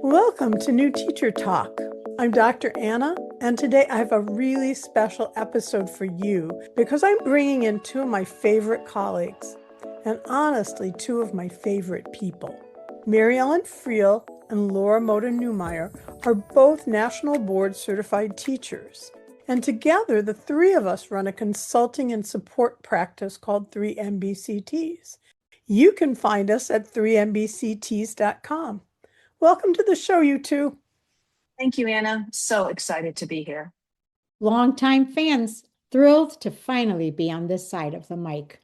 Welcome to New Teacher Talk. I'm Dr. Anna, and today I have a really special episode for you because I'm bringing in two of my favorite colleagues, and honestly, two of my favorite people. Maryellen Friel and Mota Newmeyer are both National Board Certified teachers, and together the three of us run a consulting and support practice called 3NBCTs. You can find us at 3NBCTs.com. Welcome to the show, you two. Thank you, Anna. So excited to be here. Longtime fans, thrilled to finally be on this side of the mic.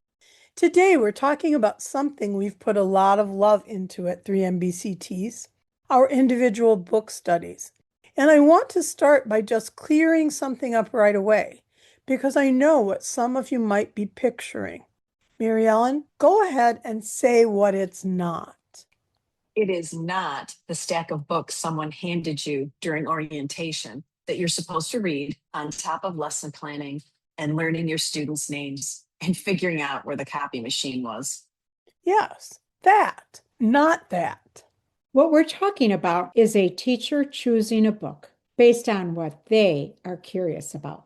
Today, we're talking about something we've put a lot of love into at 3NBCTs, our individual book studies. And I want to start by just clearing something up right away, because I know what some of you might be picturing. Maryellen, go ahead and say what it's not. It is not the stack of books someone handed you during orientation that you're supposed to read on top of lesson planning and learning your students' names and figuring out where the copy machine was. Yes, that, not that. What we're talking about is a teacher choosing a book based on what they are curious about,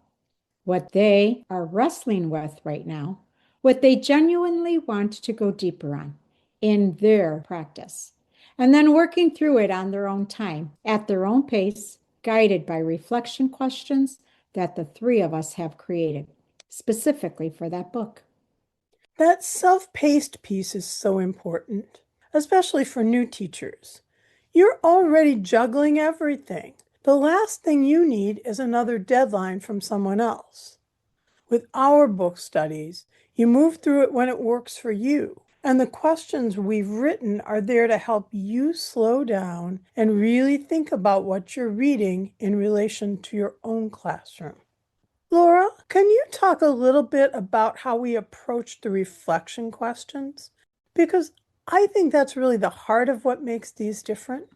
what they are wrestling with right now, what they genuinely want to go deeper on in their practice, and then working through it on their own time, at their own pace, guided by reflection questions that the three of us have created specifically for that book. That self-paced piece is so important, especially for new teachers. You're already juggling everything. The last thing you need is another deadline from someone else. With our book studies, you move through it when it works for you. And the questions we've written are there to help you slow down and really think about what you're reading in relation to your own classroom. Laura, can you talk a little bit about how we approach the reflection questions? Because I think that's really the heart of what makes these different.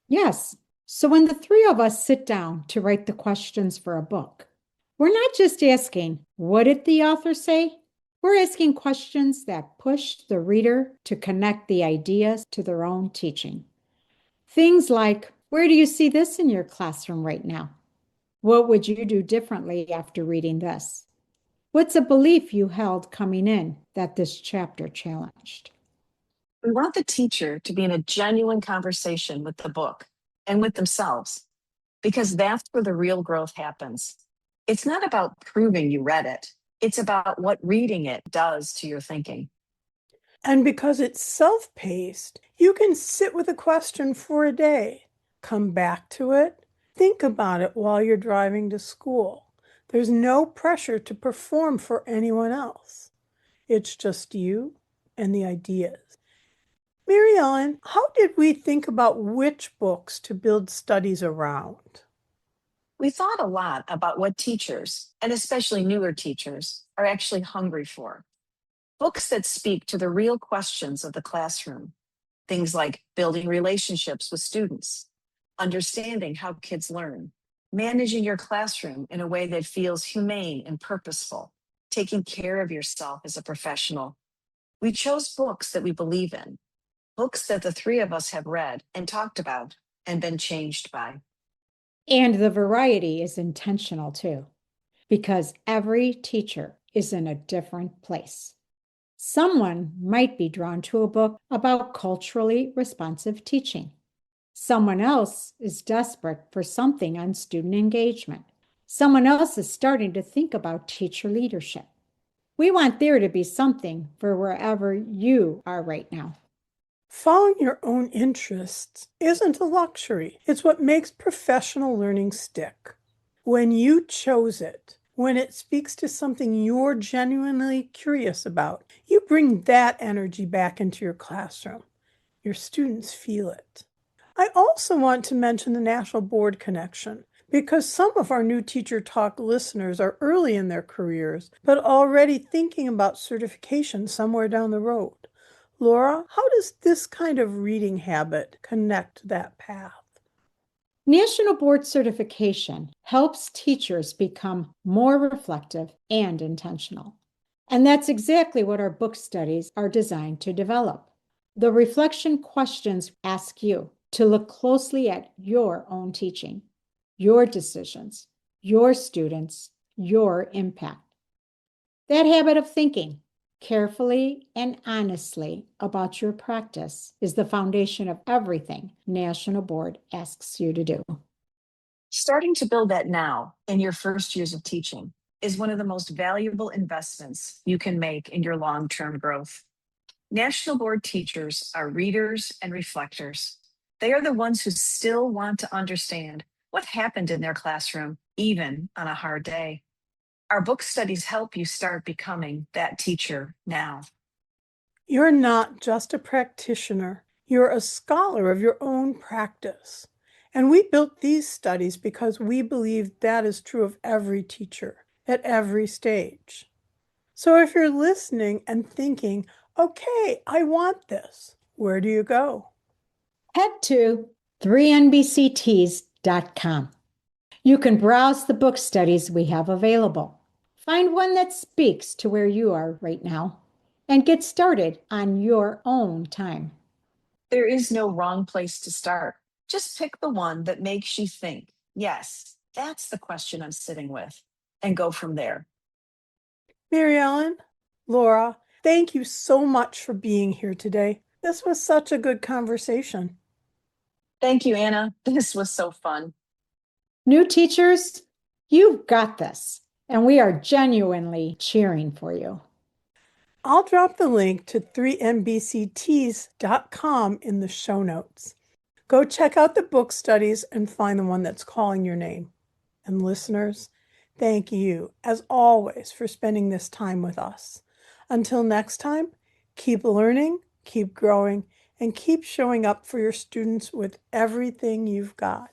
Yes. So when the three of us sit down to write the questions for a book, we're not just asking, what did the author say? We're asking questions that push the reader to connect the ideas to their own teaching. Things like, where do you see this in your classroom right now? What would you do differently after reading this? What's a belief you held coming in that this chapter challenged? We want the teacher to be in a genuine conversation with the book and with themselves, because that's where the real growth happens. It's not about proving you read it. It's about what reading it does to your thinking. And because it's self-paced, you can sit with a question for a day, come back to it, think about it while you're driving to school. There's no pressure to perform for anyone else. It's just you and the ideas. Maryellen, how did we think about which books to build studies around? We thought a lot about what teachers, and especially newer teachers, are actually hungry for. Books that speak to the real questions of the classroom. Things like building relationships with students, understanding how kids learn, managing your classroom in a way that feels humane and purposeful, taking care of yourself as a professional. We chose books that we believe in, books that the three of us have read and talked about and been changed by. And the variety is intentional too, because every teacher is in a different place. Someone might be drawn to a book about culturally responsive teaching. Someone else is desperate for something on student engagement. Someone else is starting to think about teacher leadership. We want there to be something for wherever you are right now. Following your own interests isn't a luxury. It's what makes professional learning stick. When you chose it, when it speaks to something you're genuinely curious about, you bring that energy back into your classroom. Your students feel it. I also want to mention the National Board Connection, because some of our new Teacher Talk listeners are early in their careers, but already thinking about certification somewhere down the road. Laura, how does this kind of reading habit connect that path? National Board Certification helps teachers become more reflective and intentional. And that's exactly what our book studies are designed to develop. The reflection questions ask you to look closely at your own teaching, your decisions, your students, your impact. That habit of thinking carefully and honestly about your practice is the foundation of everything National Board asks you to do. Starting to build that now in your first years of teaching is one of the most valuable investments you can make in your long-term growth. National Board teachers are readers and reflectors. They are the ones who still want to understand what happened in their classroom, even on a hard day. Our book studies help you start becoming that teacher now. You're not just a practitioner, you're a scholar of your own practice. And we built these studies because we believe that is true of every teacher at every stage. So if you're listening and thinking, okay, I want this, where do you go? Head to 3NBCTs.com. You can browse the book studies we have available. Find one that speaks to where you are right now and get started on your own time. There is no wrong place to start. Just pick the one that makes you think, yes, that's the question I'm sitting with, and go from there. Maryellen, Laura, thank you so much for being here today. This was such a good conversation. Thank you, Anna. This was so fun. New teachers, you've got this, and we are genuinely cheering for you. I'll drop the link to 3NBCTs.com in the show notes. Go check out the book studies and find the one that's calling your name. And listeners, thank you, as always, for spending this time with us. Until next time, keep learning, keep growing, and keep showing up for your students with everything you've got.